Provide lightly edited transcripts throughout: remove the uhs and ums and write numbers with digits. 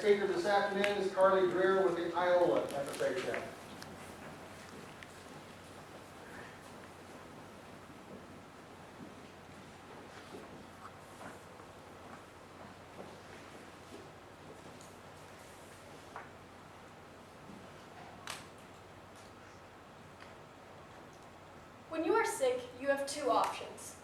speaker this afternoon is Carly Dreher with the Iola FFA chapter. When you are sick, you have two options.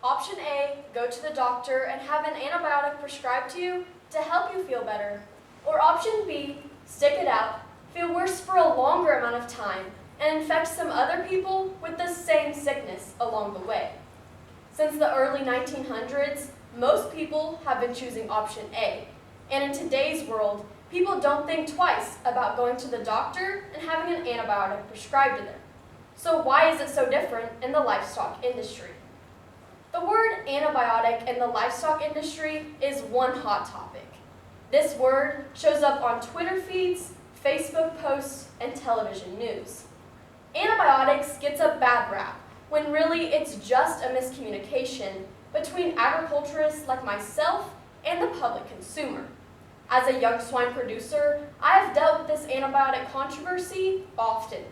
Option A, go to the doctor and have an antibiotic prescribed to you to help you feel better. Or option B, stick it out, feel worse for a longer amount of time, and infect some other people with the same sickness along the way. Since the early 1900s, most people have been choosing option A. And in today's world, people don't think twice about going to the doctor and having an antibiotic prescribed to them. So why is it so different in the livestock industry? The word antibiotic in the livestock industry is one hot topic. This word shows up on Twitter feeds, Facebook posts, and television news. Antibiotics gets a bad rap, when really it's just a miscommunication between agriculturists like myself and the public consumer. As a young swine producer, I have dealt with this antibiotic controversy often.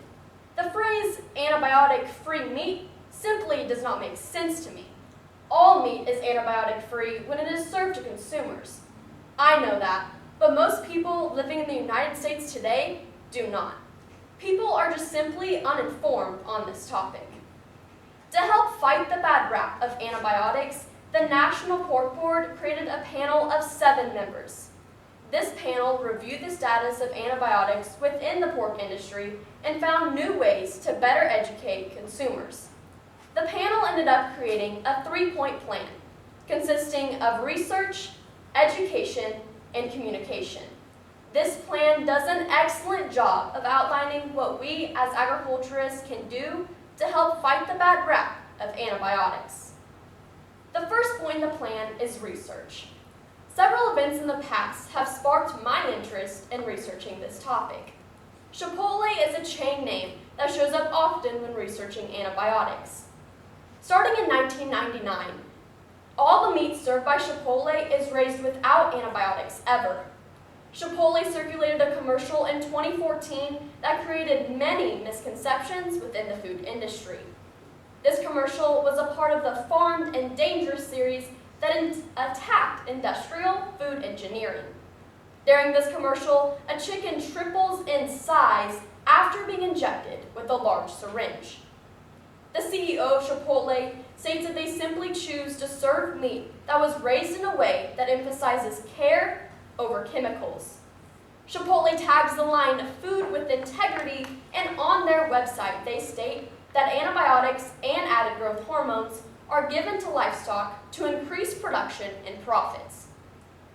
The phrase antibiotic-free meat simply does not make sense to me. All meat is antibiotic-free when it is served to consumers. I know that, but most people living in the United States today do not. People are just simply uninformed on this topic. To help fight the bad rap of antibiotics, the National Pork Board created a panel of 7 members. This panel reviewed the status of antibiotics within the pork industry and found new ways to better educate consumers. The panel ended up creating a 3-point plan consisting of research, education, and communication. This plan does an excellent job of outlining what we as agriculturists can do to help fight the bad rap of antibiotics. The first point in the plan is research. Several events in the past have sparked my interest in researching this topic. Chipotle is a chain name that shows up often when researching antibiotics. Starting in 1999, all the meat served by Chipotle is raised without antibiotics ever. Chipotle circulated a commercial in 2014 that created many misconceptions within the food industry. This commercial was a part of the Farmed and Dangerous series that attacked industrial food engineering. During this commercial, a chicken triples in size after being injected with a large syringe. The CEO of Chipotle states that they simply choose to serve meat that was raised in a way that emphasizes care over chemicals. Chipotle tags the line "food with integrity," and on their website they state that antibiotics and added growth hormones are given to livestock to increase production and profits.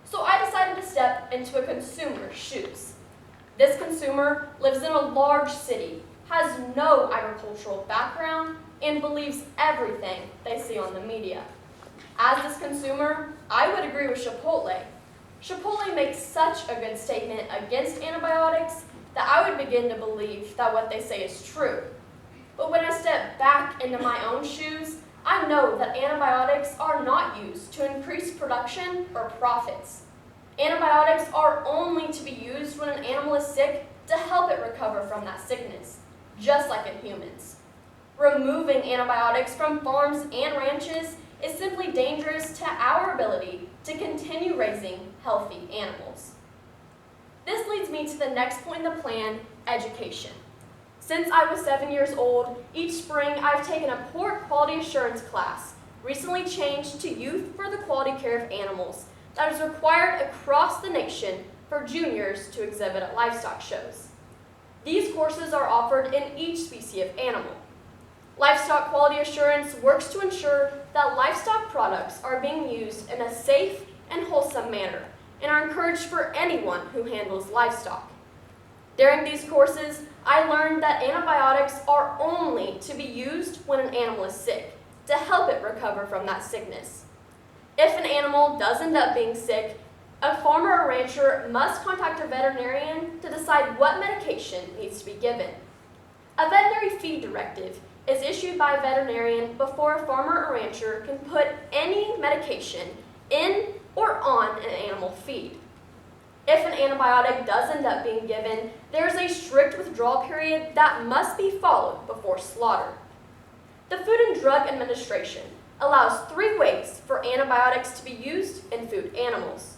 So I decided to step into a consumer's shoes. This consumer lives in a large city, has no agricultural background, and believes everything they see on the media. As this consumer, I would agree with Chipotle. Chipotle makes such a good statement against antibiotics that I would begin to believe that what they say is true. But when I step back into my own shoes, I know that antibiotics are not used to increase production or profits. Antibiotics are only to be used when an animal is sick to help it recover from that sickness, just like in humans. Removing antibiotics from farms and ranches is simply dangerous to our ability to continue raising healthy animals. This leads me to the next point in the plan, education. Since I was 7 years old, each spring I've taken a pork quality assurance class, recently changed to Youth for the Quality Care of Animals, that is required across the nation for juniors to exhibit at livestock shows. These courses are offered in each species of animal. Livestock quality assurance works to ensure that livestock products are being used in a safe and wholesome manner and are encouraged for anyone who handles livestock. During these courses, I learned that antibiotics are only to be used when an animal is sick, to help it recover from that sickness. If an animal does end up being sick, a farmer or rancher must contact a veterinarian to decide what medication needs to be given. A veterinary feed directive is issued by a veterinarian before a farmer or rancher can put any medication in or on an animal feed. If an antibiotic does end up being given, there is a strict withdrawal period that must be followed before slaughter. The Food and Drug Administration allows 3 ways for antibiotics to be used in food animals.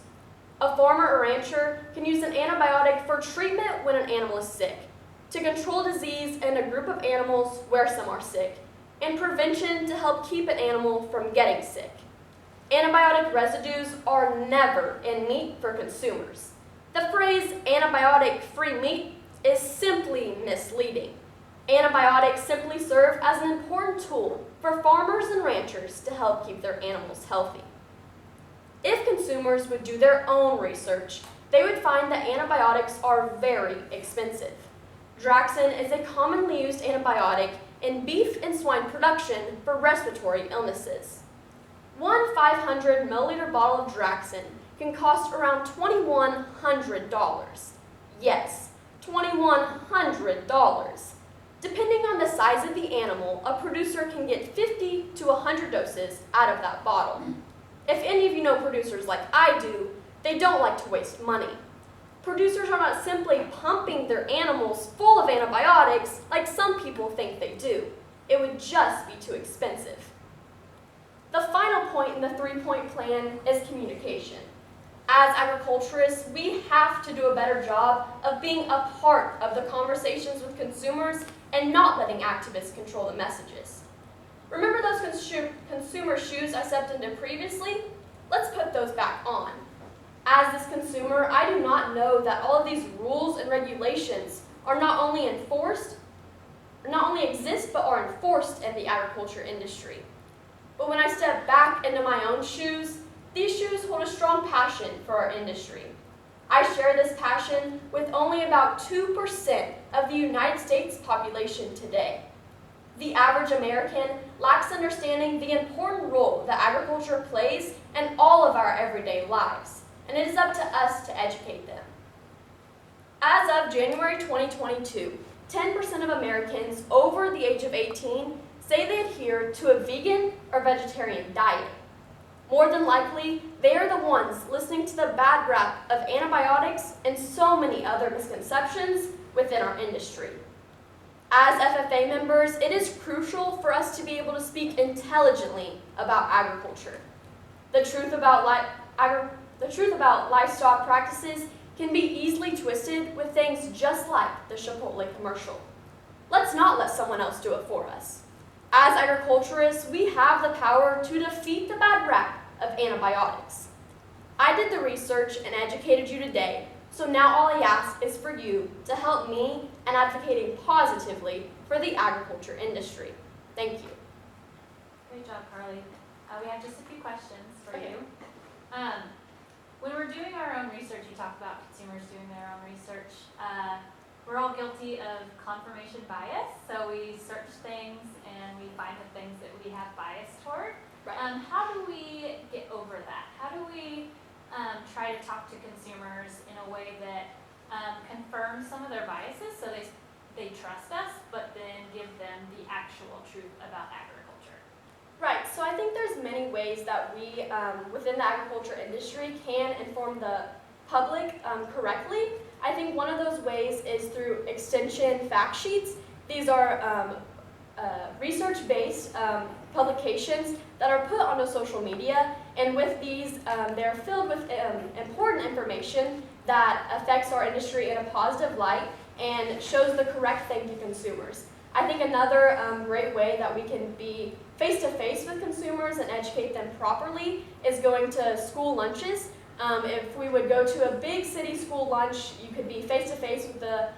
A farmer or rancher can use an antibiotic for treatment when an animal is sick, to control disease in a group of animals where some are sick, and prevention to help keep an animal from getting sick. Antibiotic residues are never in meat for consumers. The phrase antibiotic-free meat is simply misleading. Antibiotics simply serve as an important tool for farmers and ranchers to help keep their animals healthy. If consumers would do their own research, they would find that antibiotics are very expensive. Draxxin is a commonly used antibiotic in beef and swine production for respiratory illnesses. One 500 milliliter bottle of Draxxin can cost around $2,100. Yes, $2,100. Depending on the size of the animal, a producer can get 50 to 100 doses out of that bottle. If any of you know producers like I do, they don't like to waste money. Producers are not simply pumping their animals full of antibiotics like some people think they do. It would just be too expensive. The final point in the 3-point plan is communication. As agriculturists, we have to do a better job of being a part of the conversations with consumers and not letting activists control the messages. Remember those consumer shoes I stepped into previously? Let's put those back on. As this consumer, I do not know that all of these rules and regulations are not only exist, but are enforced in the agriculture industry. But when I step back into my own shoes, these shoes hold a strong passion for our industry. I share this passion with only about 2% of the United States population today. The average American lacks understanding the important role that agriculture plays in all of our everyday lives, and it is up to us to educate them. As of January 2022, 10% of Americans over the age of 18 say they adhere to a vegan or vegetarian diet. More than likely, they are the ones listening to the bad rap of antibiotics and so many other misconceptions within our industry. As FFA members, it is crucial for us to be able to speak intelligently about agriculture. The truth about livestock practices can be easily twisted with things just like the Chipotle commercial. Let's not let someone else do it for us. As agriculturists, we have the power to defeat the bad rap of antibiotics. I did the research and educated you today, so now all I ask is for you to help me in advocating positively for the agriculture industry. Thank you. Great job, Carly. We have just a few questions for Okay. you. When we're doing our own research, you talk about consumers doing their own research. We're all guilty of confirmation bias, so we search things and we find the things that we have bias toward. Right. How do we get over that? How do we try to talk to consumers in a way that confirms some of their biases so they trust us, but then give them the actual truth about agriculture? Right, so I think there's many ways that we, within the agriculture industry, can inform the public correctly. I think one of those ways is through extension fact sheets. These are research-based publications that are put onto social media, and with these, they're filled with important information that affects our industry in a positive light and shows the correct thing to consumers. I think another great way that we can be face-to-face with consumers and educate them properly is going to school lunches. If we would go to a big city school lunch, you could be face-to-face with the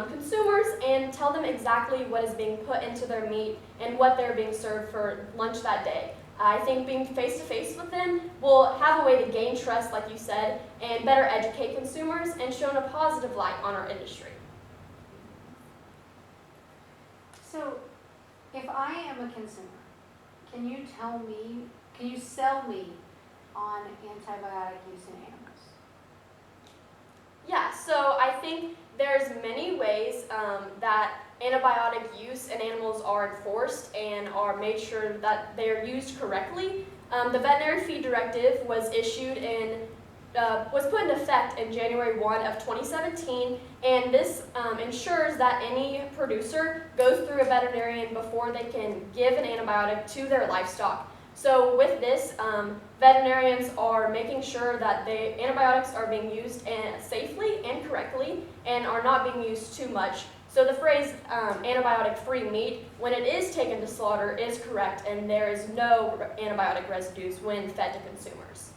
consumers and tell them exactly what is being put into their meat and what they're being served for lunch that day. I think being face-to-face with them will have a way to gain trust, like you said, and better educate consumers and show a positive light on our industry. So, if I am a consumer, can you sell me on antibiotic use in animals? Yeah, so I think there's many ways that antibiotic use in animals are enforced and are made sure that they are used correctly. The Veterinary Feed Directive was issued in was put into effect in January 1 of 2017, and this ensures that any producer goes through a veterinarian before they can give an antibiotic to their livestock. So with this, veterinarians are making sure that the antibiotics are being used safely and correctly and are not being used too much. So the phrase antibiotic-free meat, when it is taken to slaughter, is correct, and there is no antibiotic residues when fed to consumers.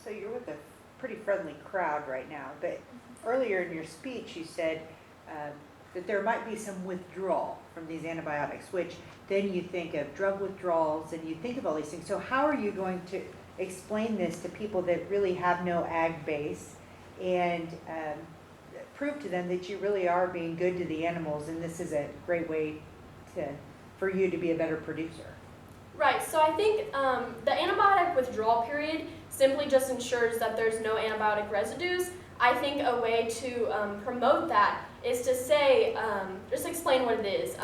So you're with a pretty friendly crowd right now, but earlier in your speech you said that there might be some withdrawal from these antibiotics, which then you think of drug withdrawals and you think of all these things. So how are you going to explain this to people that really have no ag base and prove to them that you really are being good to the animals and this is a great way for you to be a better producer? Right, so I think the antibiotic withdrawal period simply just ensures that there's no antibiotic residues. I think a way to promote that is to say, just explain what it is.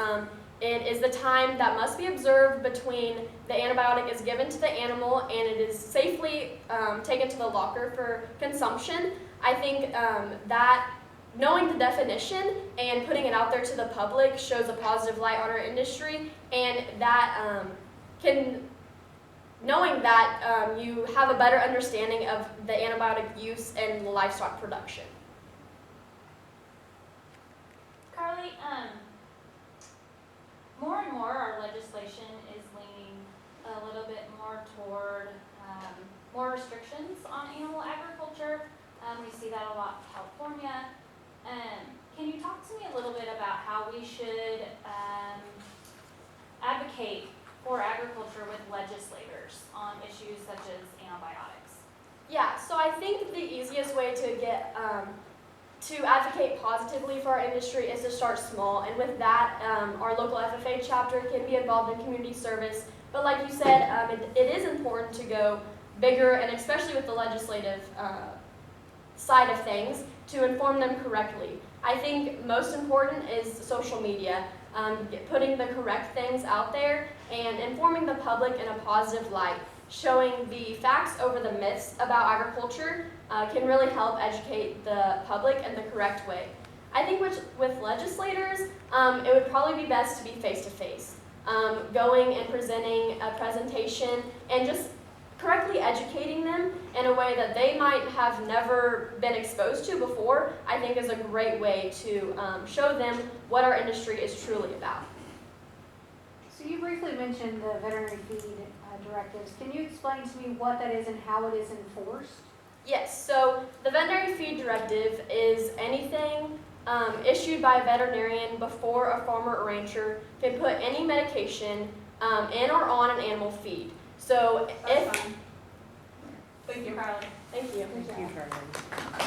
It is the time that must be observed between the antibiotic is given to the animal and it is safely taken to the locker for consumption. I think that knowing the definition and putting it out there to the public shows a positive light on our industry, and that knowing that you have a better understanding of the antibiotic use and livestock production. Carly, more and more our legislation is leaning a little bit more toward more restrictions on animal agriculture. We see that a lot in California. Can you talk to me a little bit about how we should advocate for agriculture with legislators on issues such as antibiotics? Yeah, so I think the easiest way to get to advocate positively for our industry is to start small, and with that, our local FFA chapter can be involved in community service. But like you said, it is important to go bigger, and especially with the legislative side of things, to inform them correctly. I think most important is social media, putting the correct things out there and informing the public in a positive light. Showing the facts over the myths about agriculture can really help educate the public in the correct way. I think with legislators, it would probably be best to be face-to-face, going and presenting a presentation and just correctly educating them in a way that they might have never been exposed to before, I think is a great way to show them what our industry is truly about. So you briefly mentioned the veterinary feed directives. Can you explain to me what that is and how it is enforced? Yes, so the veterinary feed directive is anything issued by a veterinarian before a farmer or rancher can put any medication in or on an animal feed. So That's fine. Thank you, Carly. Thank you. Thank you, Charlie.